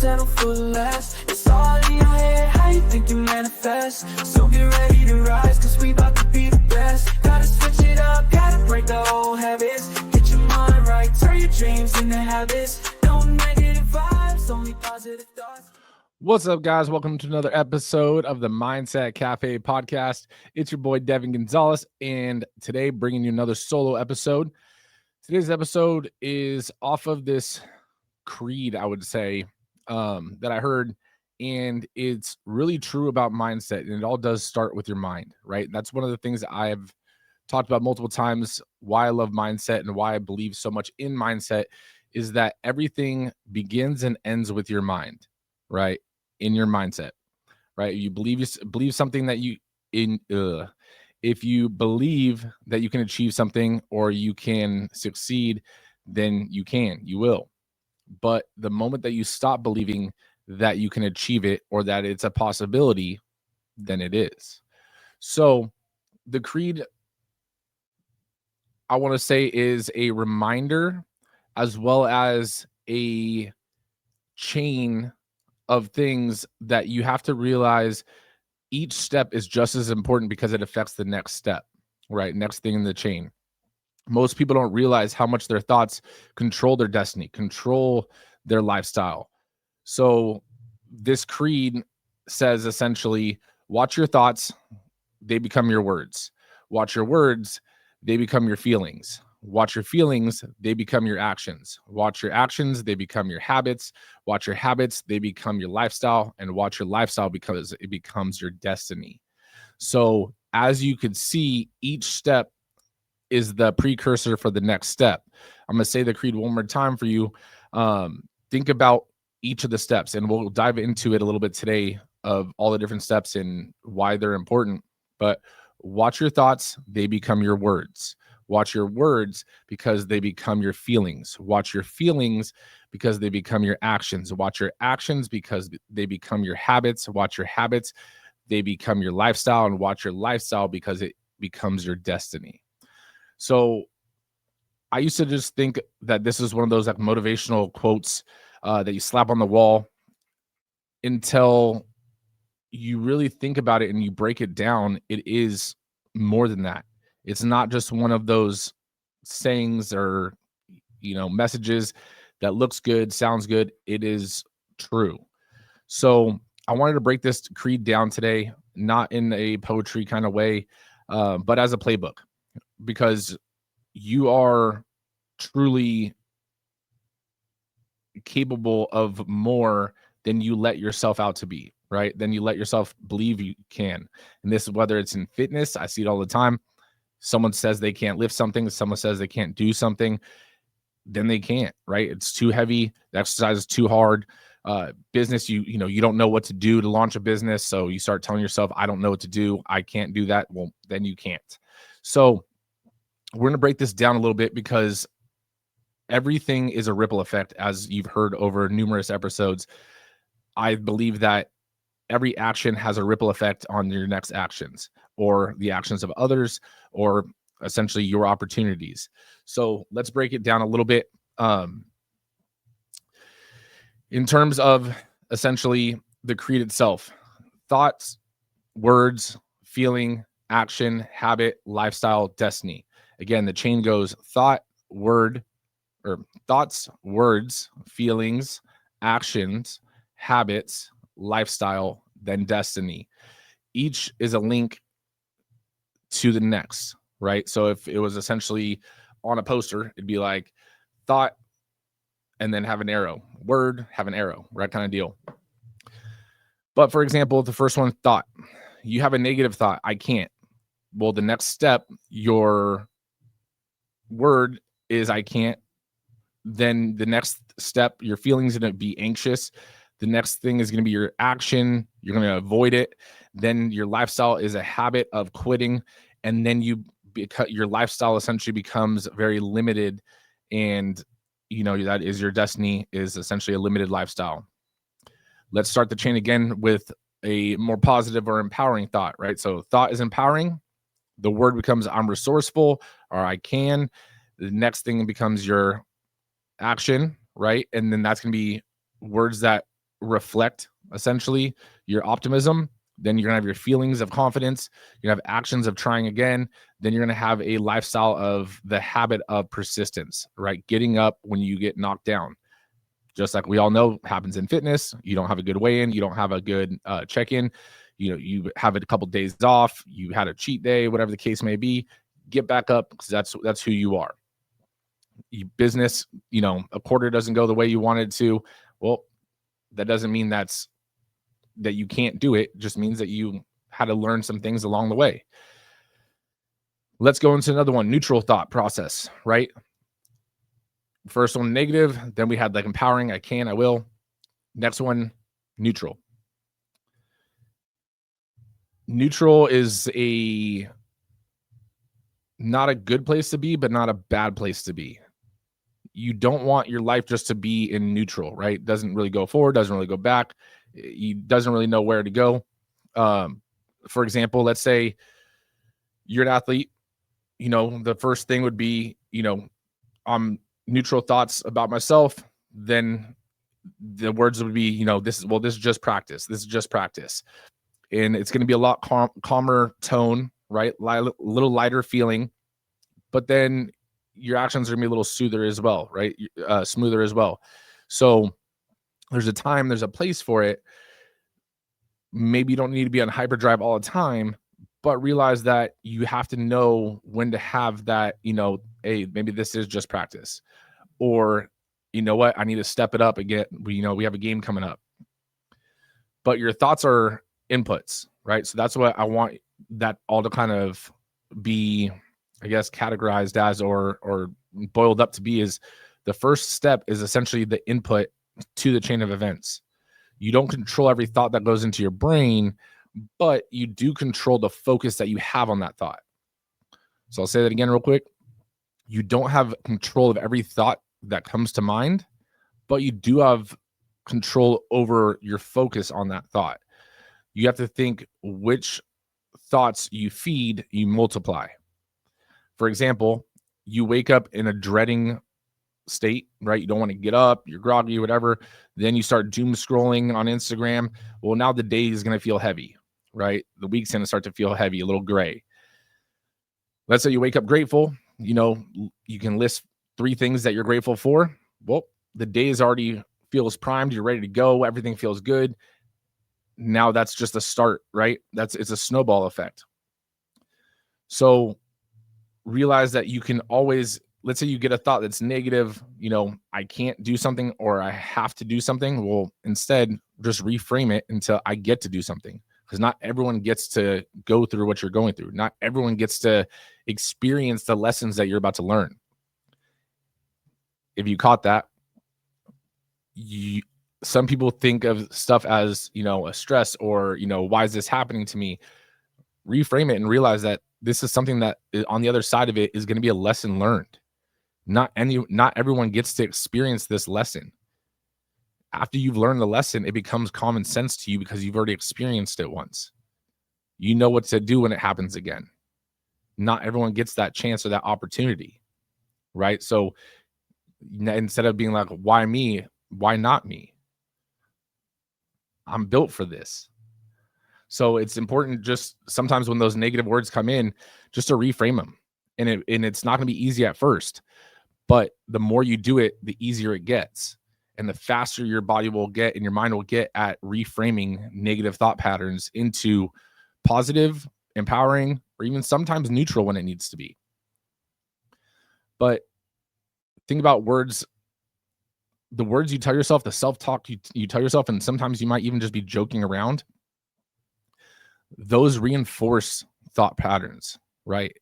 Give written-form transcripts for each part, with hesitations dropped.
settle for less. It's all in your head, how you think you manifest. So get ready to rise, cause we about to be the best. Gotta switch it up, gotta break the old habits. Get your mind right, turn your dreams into habits. No negative vibes, only positive thoughts. What's up, guys? Welcome to another episode of the Mindset Cafe podcast. It's your boy, Devan Gonzalez, and today bringing you another solo episode. Today's episode is off of this creed, I would say, that I heard, and it's really true about mindset, and it all does start with your mind, right? That's one of the things that I've talked about multiple times, why I love mindset and why I believe so much in mindset is that everything begins and ends with your mind, right? In your mindset, right? You believe something that if you believe that you can achieve something or you can succeed, then you will. But the moment that you stop believing that you can achieve it or that it's a possibility, then it is. So the creed, I want to say, is a reminder as well as a chain of things that you have to realize each step is just as important because it affects the next step, right? Next thing in the chain. Most people don't realize how much their thoughts control their destiny, control their lifestyle. So this creed says essentially, watch your thoughts, they become your words. Watch your words, they become your feelings. Watch your feelings, they become your actions. Watch your actions, they become your habits. Watch your habits, they become your lifestyle. And watch your lifestyle because it becomes your destiny. So as you can see, each step is the precursor for the next step. I'm going to say the creed one more time for you. Think about each of the steps, and we'll dive into it a little bit today of all the different steps and why they're important. But watch your thoughts, they become your words. Watch your words because they become your feelings. Watch your feelings because they become your actions. Watch your actions because they become your habits. Watch your habits, they become your lifestyle. And watch your lifestyle because it becomes your destiny. So I used to just think that this is one of those like motivational quotes that you slap on the wall until you really think about it and you break it down. It is more than that. It's not just one of those sayings or, messages that looks good, sounds good. It is true. So I wanted to break this creed down today, not in a poetry kind of way, but as a playbook, because you are truly capable of more than you let yourself out to be, right? Than you let yourself believe you can. And this is whether it's in fitness, I see it all the time. Someone says they can't lift something, someone says they can't do something, then they can't, right? It's too heavy, the exercise is too hard. Business, you don't know what to do to launch a business, so you start telling yourself, I don't know what to do, I can't do that. Well, then you can't. So we're going to break this down a little bit because everything is a ripple effect, as you've heard over numerous episodes. I believe that every action has a ripple effect on your next actions or the actions of others or essentially your opportunities. So let's break it down a little bit. In terms of essentially the creed itself, thoughts, words, feeling, action, habit, lifestyle, destiny. Again, the chain goes thoughts, words, feelings, actions, habits, lifestyle, then destiny. Each is a link to the next, right? So if it was essentially on a poster, it'd be like thought and then have an arrow, word, have an arrow, right? Kind of deal. But for example, the first one, thought, you have a negative thought, I can't. Well, the next step, your word is I can't. Then the next step, your feelings are going to be anxious. The next thing is going to be your action. You're going to avoid it. Then your lifestyle is a habit of quitting. And then your lifestyle essentially becomes very limited. And, that is your destiny, is essentially a limited lifestyle. Let's start the chain again with a more positive or empowering thought, right? So thought is empowering. The word becomes I'm resourceful or I can. The next thing becomes your action, right? And then that's going to be words that reflect essentially your optimism. Then you're gonna have your feelings of confidence. You have actions of trying again. Then you're gonna have a lifestyle of the habit of persistence, right? Getting up when you get knocked down. Just like we all know happens in fitness. You don't have a good weigh-in, you don't have a good check-in, you have a couple days off, you had a cheat day, whatever the case may be. Get back up, because that's who you are. Business, a quarter doesn't go the way you wanted to. Well, that doesn't mean that you can't do it. It just means that you had to learn some things along the way. Let's go into another one, neutral thought process, right? First one, negative. Then we had like empowering, I can, I will. Next one, neutral. Neutral is not a good place to be, but not a bad place to be. You don't want your life just to be in neutral, right? Doesn't really go forward, doesn't really go back. You doesn't really know where to go. For example, let's say you're an athlete. The first thing would be, I'm neutral thoughts about myself. Then the words would be, this is just practice. This is just practice. And it's going to be a lot calmer tone, right? Little lighter feeling. But then your actions are going to be a little smoother as well, right? Smoother as well. So there's a time, there's a place for it. Maybe you don't need to be on hyperdrive all the time, but realize that you have to know when to have that, hey, maybe this is just practice. Or, you know what, I need to step it up again. We have a game coming up. But your thoughts are inputs, right? So that's what I want that all to kind of be, I guess, categorized as or boiled up to be, is the first step is essentially the input to the chain of events. You don't control every thought that goes into your brain, but you do control the focus that you have on that thought. So I'll say that again real quick. You don't have control of every thought that comes to mind, but you do have control over your focus on that thought. You have to think which thoughts you feed, you multiply. For example, you wake up in a dreading state, right? You don't want to get up, you're groggy, whatever. Then you start doom scrolling on Instagram. Well, now the day is going to feel heavy, right? The week's going to start to feel heavy, a little gray. Let's say you wake up grateful. You can list 3 things that you're grateful for. Well, the day is already feels primed. You're ready to go. Everything feels good. Now that's just a start, right? It's a snowball effect. So realize that you can always, let's say you get a thought that's negative, I can't do something or I have to do something. Well, instead, just reframe it until I get to do something. Because not everyone gets to go through what you're going through. Not everyone gets to experience the lessons that you're about to learn. If you caught that, some people think of stuff as, a stress or, why is this happening to me? Reframe it and realize that this is something that on the other side of it is going to be a lesson learned. Not everyone gets to experience this lesson. After you've learned the lesson, it becomes common sense to you because you've already experienced it once. You know what to do when it happens again. Not everyone gets that chance or that opportunity, right? So instead of being like, why me? Why not me? I'm built for this. So it's important just sometimes when those negative words come in, just to reframe them. And it's not going to be easy at first, but the more you do it, the easier it gets. And the faster your body will get and your mind will get at reframing negative thought patterns into positive, empowering, or even sometimes neutral when it needs to be. But think about words, the words you tell yourself, the self-talk you tell yourself, and sometimes you might even just be joking around. Those reinforce thought patterns, right?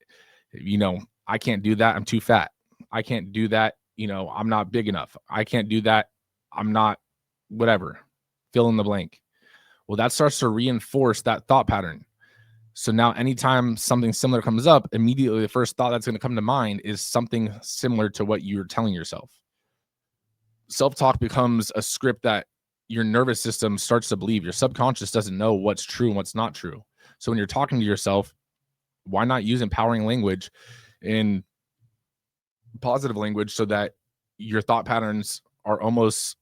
I can't do that. I'm too fat. I can't do that. I'm not big enough. I can't do that. I'm not whatever, fill in the blank. Well, that starts to reinforce that thought pattern. So now anytime something similar comes up, immediately the first thought that's going to come to mind is something similar to what you're telling yourself. Self-talk becomes a script that your nervous system starts to believe. Your subconscious doesn't know what's true and what's not true. So when you're talking to yourself, why not use empowering language and positive language so that your thought patterns are almost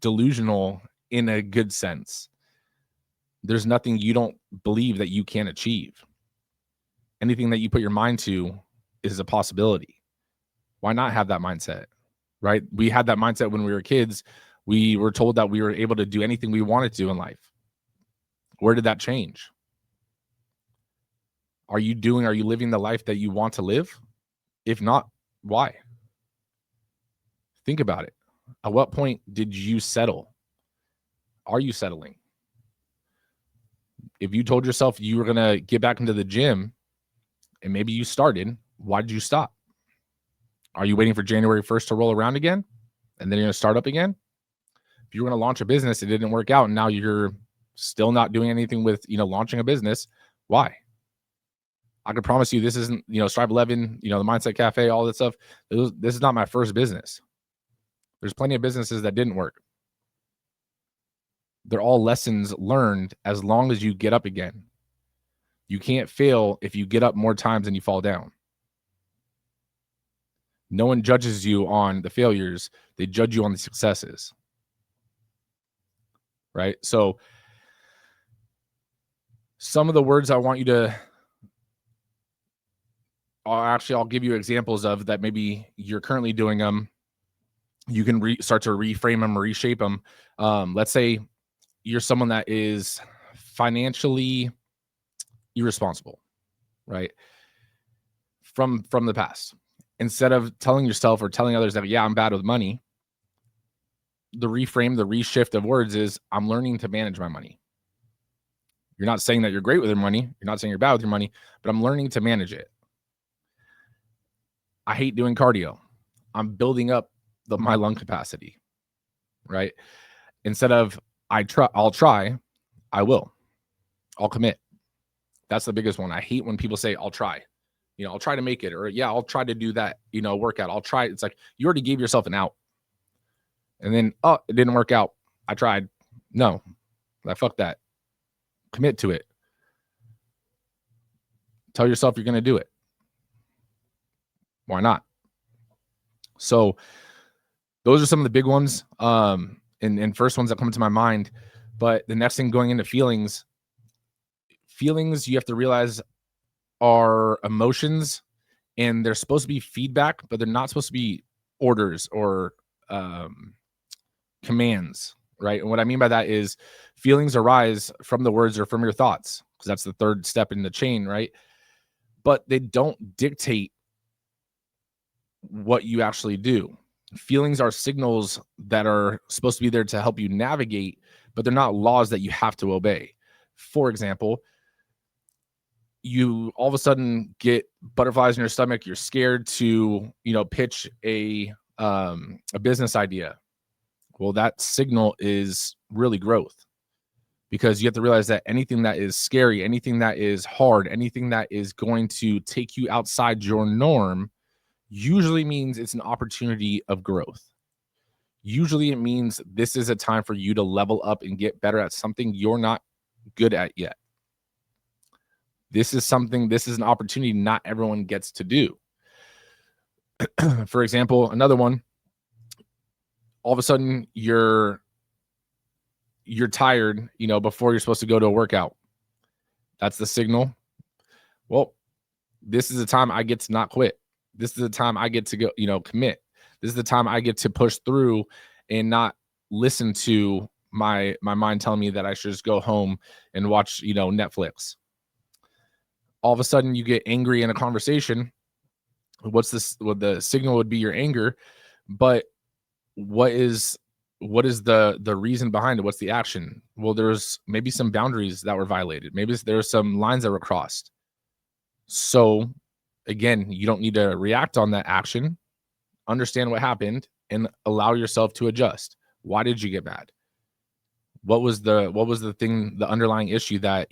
delusional in a good sense. There's nothing you don't believe that you can achieve. Anything that you put your mind to is a possibility. Why not have that mindset, right? We had that mindset when we were kids. We were told that we were able to do anything we wanted to in life. Where did that change? Are you living the life that you want to live? If not, why? Think about it. At what point did you settle? Are you settling? If you told yourself you were going to get back into the gym and maybe you started, why did you stop? Are you waiting for January 1st to roll around again? And then you're going to start up again? If you were going to launch a business, it didn't work out, and now you're still not doing anything with, launching a business. Why? I can promise you this isn't, Strive 11, the Mindset Cafe, all that stuff. This is not my first business. There's plenty of businesses that didn't work. They're all lessons learned as long as you get up again. You can't fail if you get up more times than you fall down. No one judges you on the failures. They judge you on the successes. Right? So some of the words I want you to, I'll give you examples of that. Maybe you're currently doing them. You can start to reframe them or reshape them. Let's say you're someone that is financially irresponsible, right? From the past. Instead of telling yourself or telling others that, yeah, I'm bad with money, the reframe, the reshift of words is, I'm learning to manage my money. You're not saying that you're great with your money. You're not saying you're bad with your money, but I'm learning to manage it. I hate doing cardio. I'm building up my lung capacity, right? Instead of I'll try, I will. I'll commit. That's the biggest one. I hate when people say, I'll try. I'll try to make it, or yeah, I'll try to do that, workout. I'll try. It's like you already gave yourself an out. And then, oh, it didn't work out. I tried. No, fuck that. Commit to it. Tell yourself you're going to do it. Why not? So those are some of the big ones and first ones that come to my mind. But the next thing, going into feelings, you have to realize are emotions, and they're supposed to be feedback, but they're not supposed to be orders or commands, right? And what I mean by that is feelings arise from the words or from your thoughts, because that's the third step in the chain, right? But they don't dictate what you actually do. Feelings are signals that are supposed to be there to help you navigate, but they're not laws that you have to obey. For example, you all of a sudden get butterflies in your stomach. You're scared to, pitch a business idea. Well, that signal is really growth, because you have to realize that anything that is scary, anything that is hard, anything that is going to take you outside your norm usually means it's an opportunity of growth. Usually it means this is a time for you to level up and get better at something you're not good at yet. This is an opportunity not everyone gets to do. For example, another one, all of a sudden you're tired, before you're supposed to go to a workout. That's the signal. Well, this is the time I get to not quit. This is the time I get to go, commit. This is the time I get to push through and not listen to my mind telling me that I should just go home and watch, Netflix. All of a sudden you get angry in a conversation. What the signal would be your anger, but what is the reason behind it? What's the action? Well, there's maybe some boundaries that were violated. Maybe there's some lines that were crossed. So again, you don't need to react on that action. Understand what happened and allow yourself to adjust. Why did you get mad? What was the thing, the underlying issue that,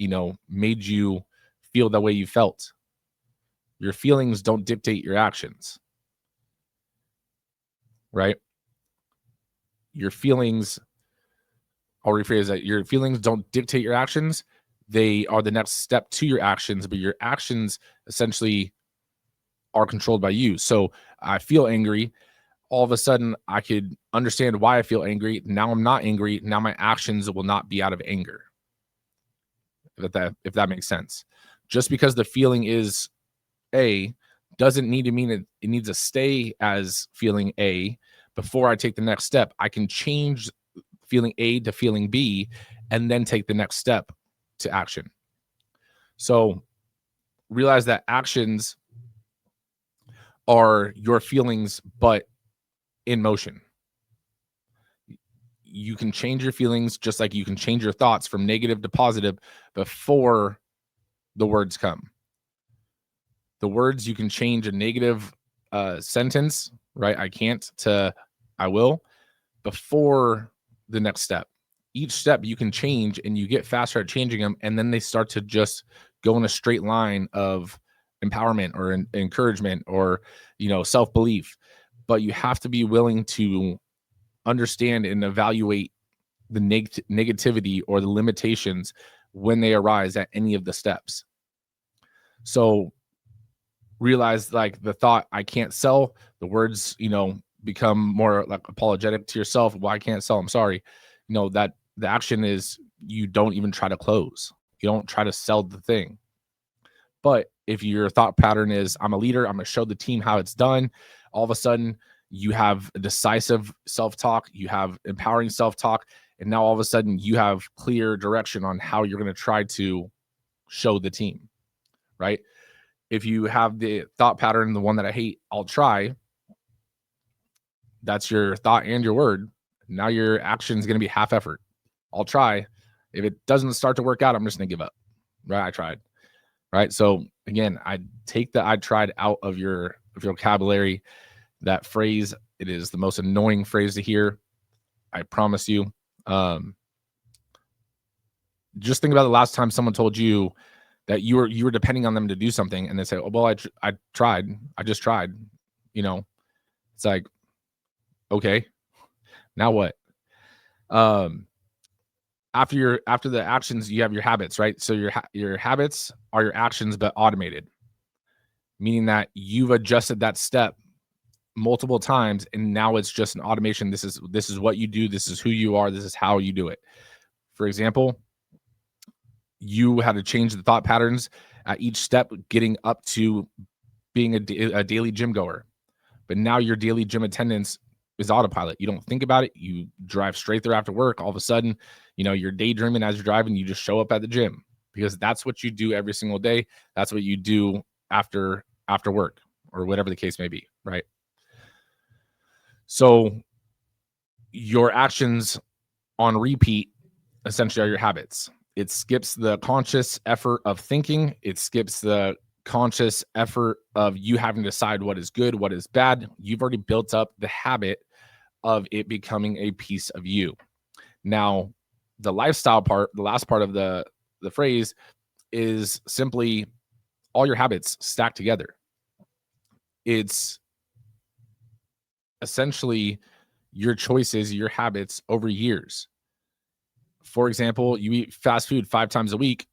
made you feel the way you felt? Your feelings don't dictate your actions, right? Your feelings, I'll rephrase that. Your feelings don't dictate your actions. They are the next step to your actions, but your actions essentially are controlled by you. So I feel angry. all of a sudden I could understand why I feel angry. Now I'm not angry. Now my actions will not be out of anger. If that makes sense. Just because the feeling is A doesn't need to mean it needs to stay as feeling A before I take the next step. I can change feeling A to feeling B and then take the next step to action. So realize that actions are your feelings, but in motion. You can change your feelings just like you can change your thoughts from negative to positive before the words come. The words, you can change a negative sentence, right? I can't to I will before the next step. Each step you can change and you get faster at changing them. And then they start to just go in a straight line of empowerment or encouragement or, self-belief. But you have to be willing to understand and evaluate the negativity or the limitations when they arise at any of the steps. So realize like the thought, I can't sell, the words, become more like apologetic to yourself. Well, I can't sell, I'm sorry. That the action is you don't even try to close. You don't try to sell the thing. But if your thought pattern is, I'm a leader, I'm going to show the team how it's done, all of a sudden you have a decisive self-talk, you have empowering self-talk, and now all of a sudden you have clear direction on how you're going to try to show the team, right? If you have the thought pattern, the one that I hate, I'll try, that's your thought and your word. Now your action is going to be half effort. I'll try. If it doesn't start to work out, I'm just going to give up, right? I tried. Right. So again, I take the I tried out of your vocabulary. That phrase, it is the most annoying phrase to hear. I promise you. Just think about the last time someone told you that you were depending on them to do something, and they say, "Oh, well, I tried. I just tried." It's like, okay, now what? After the actions, you have your habits, right? So your habits are your actions, but automated, meaning that you've adjusted that step multiple times, and now it's just an automation. This is what you do. This is who you are. This is how you do it. For example, you had to change the thought patterns at each step, getting up to being a daily gym goer. But now your daily gym attendance is autopilot. You don't think about it. You drive straight there after work. All of a sudden, you're daydreaming as you're driving. You just show up at the gym because that's what you do every single day. That's what you do after work or whatever the case may be, right? So your actions on repeat essentially are your habits. It skips the conscious effort of thinking. It skips the conscious effort of you having to decide what is good, what is bad. You've already built up the habit of it becoming a piece of you. Now, the lifestyle part, the last part of the phrase, is simply all your habits stacked together. It's essentially your choices, your habits over years. For example, you eat fast food 5 times a week,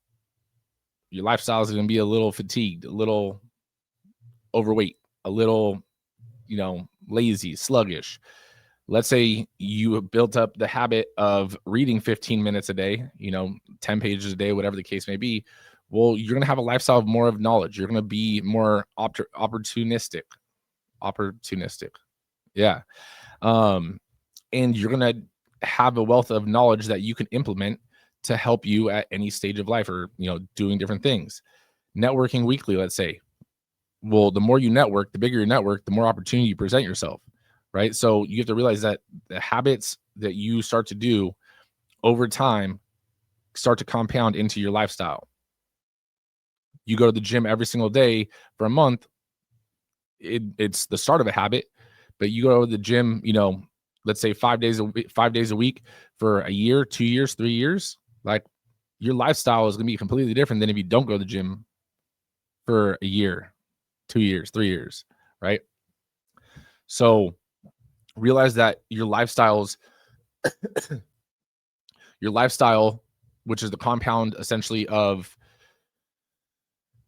your lifestyle is going to be a little fatigued, a little overweight, a little, lazy, sluggish. Let's say you built up the habit of reading 15 minutes a day, 10 pages a day, whatever the case may be. Well, you're going to have a lifestyle of more of knowledge. You're going to be more opportunistic. Yeah. And you're going to have a wealth of knowledge that you can implement to help you at any stage of life or, doing different things. Networking weekly, let's say. Well, the more you network, the bigger your network, the more opportunity you present yourself, right? So you have to realize that the habits that you start to do over time start to compound into your lifestyle. You go to the gym every single day for a month, it's the start of a habit, but you go to the gym, let's say 5 days a week for a year, 2 years, 3 years, like your lifestyle is going to be completely different than if you don't go to the gym for a year, 2 years, 3 years, right? So realize that your lifestyle, which is the compound essentially of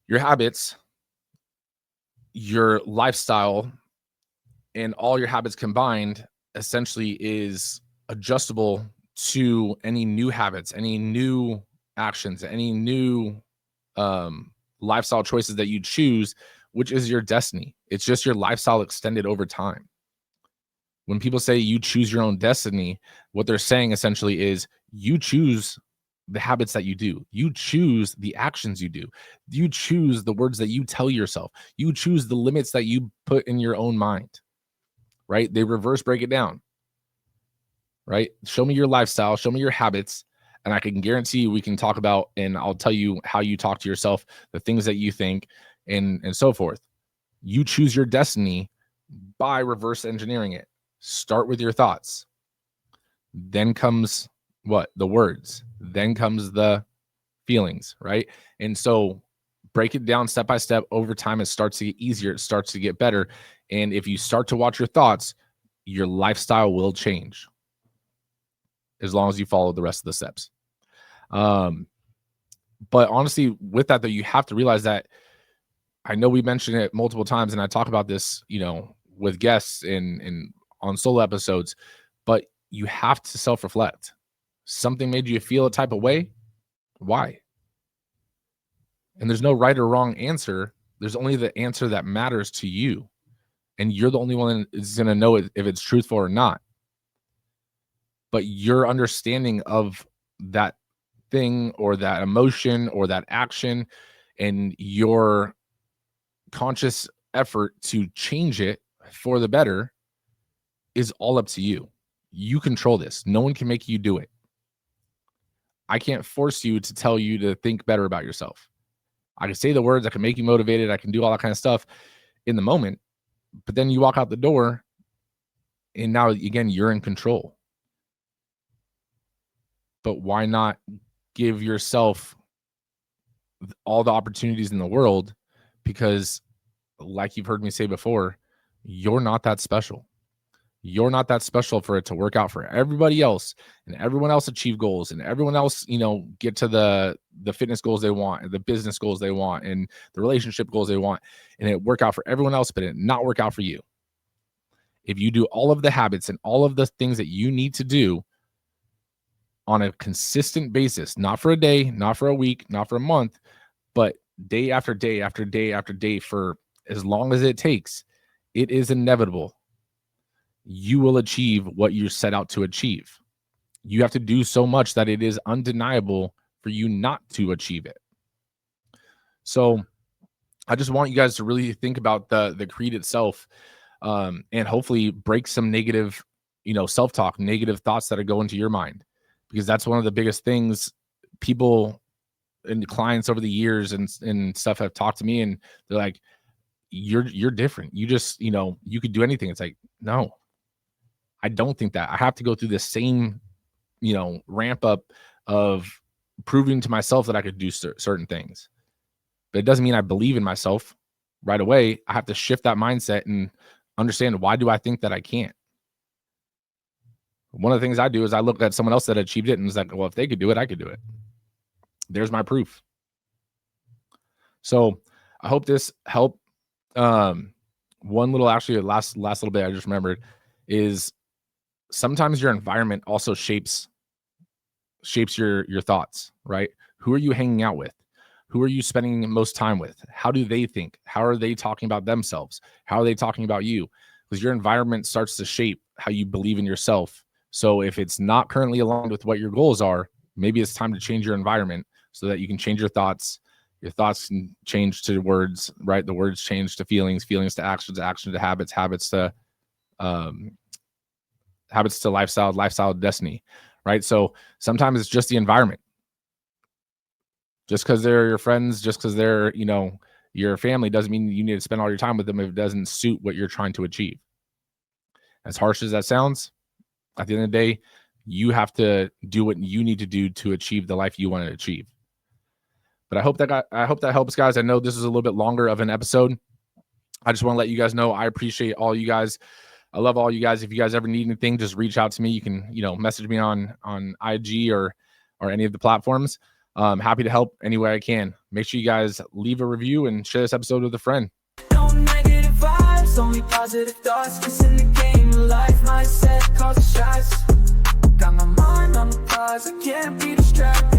your habits, your lifestyle And all your habits combined essentially is adjustable to any new habits, any new actions, any new lifestyle choices that you choose, which is your destiny. It's just your lifestyle extended over time. When people say you choose your own destiny, what they're saying essentially is you choose the habits that you do. You choose the actions you do. You choose the words that you tell yourself. You choose the limits that you put in your own mind, right? They reverse break it down, right? Show me your lifestyle, show me your habits, and I can guarantee you we can talk about, and I'll tell you how you talk to yourself, the things that you think, and so forth. You choose your destiny by reverse engineering it. Start with your thoughts. Then comes what? The words. Then comes the feelings, right? And so break it down step by step. Over time, it starts to get easier. It starts to get better. And if you start to watch your thoughts, your lifestyle will change as long as you follow the rest of the steps. But honestly, with that, though, you have to realize that I know we mentioned it multiple times, and I talk about this, with guests and on solo episodes, but you have to self-reflect. Something made you feel a type of way. Why? And there's no right or wrong answer. There's only the answer that matters to you. And you're the only one that's going to know if it's truthful or not. But your understanding of that thing or that emotion or that action and your conscious effort to change it for the better is all up to you. You control this. No one can make you do it. I can't force you to tell you to think better about yourself. I can say the words, I can make you motivated, I can do all that kind of stuff in the moment, but then you walk out the door and now again, you're in control. But why not give yourself all the opportunities in the world? Because like you've heard me say before, you're not that special. You're not that special for it to work out for everybody else, and everyone else achieve goals, and everyone else, get to the fitness goals they want, and the business goals they want, and the relationship goals they want, and it work out for everyone else, but it not work out for you. If you do all of the habits and all of the things that you need to do on a consistent basis, not for a day, not for a week, not for a month, but day after day after day after day for as long as it takes, it is inevitable. You will achieve what you set out to achieve. You have to do so much that it is undeniable for you not to achieve it. So I just want you guys to really think about the creed itself, and hopefully break some negative, self-talk, negative thoughts that are going to your mind, because that's one of the biggest things people and clients over the years and stuff have talked to me, and they're like, you're different. You just, you could do anything. It's like, no, I don't think that. I have to go through the same, ramp up of proving to myself that I could do certain things. But it doesn't mean I believe in myself right away. I have to shift that mindset and understand, why do I think that I can't? One of the things I do is I look at someone else that achieved it and is like, well, if they could do it, I could do it. There's my proof. So I hope this helped. One little, actually, last little bit I just remembered is sometimes your environment also shapes your thoughts, right? Who are you hanging out with? Who are you spending most time with? How do they think? How are they talking about themselves? How are they talking about you? Because your environment starts to shape how you believe in yourself. So if it's not currently aligned with what your goals are, maybe it's time to change your environment so that you can change your thoughts. Your thoughts can change to words, right? The words change to feelings, feelings to actions, actions to habits, habits to lifestyle, lifestyle to destiny, right? So sometimes it's just the environment. Just because they're your friends, just because they're, your family, doesn't mean you need to spend all your time with them if it doesn't suit what you're trying to achieve. As harsh as that sounds, at the end of the day, you have to do what you need to do to achieve the life you want to achieve. But I hope that helps, guys. I know this is a little bit longer of an episode. I just want to let you guys know I appreciate all you guys. I love all you guys. If you guys ever need anything, just reach out to me. You can, message me on IG or any of the platforms. Happy to help any way I can. Make sure you guys leave a review and share this episode with a friend. No negative vibes. focus, only positive thoughts. This in the game of life, mindset calls the shots. Got my mind on the prize, I can't be distracted.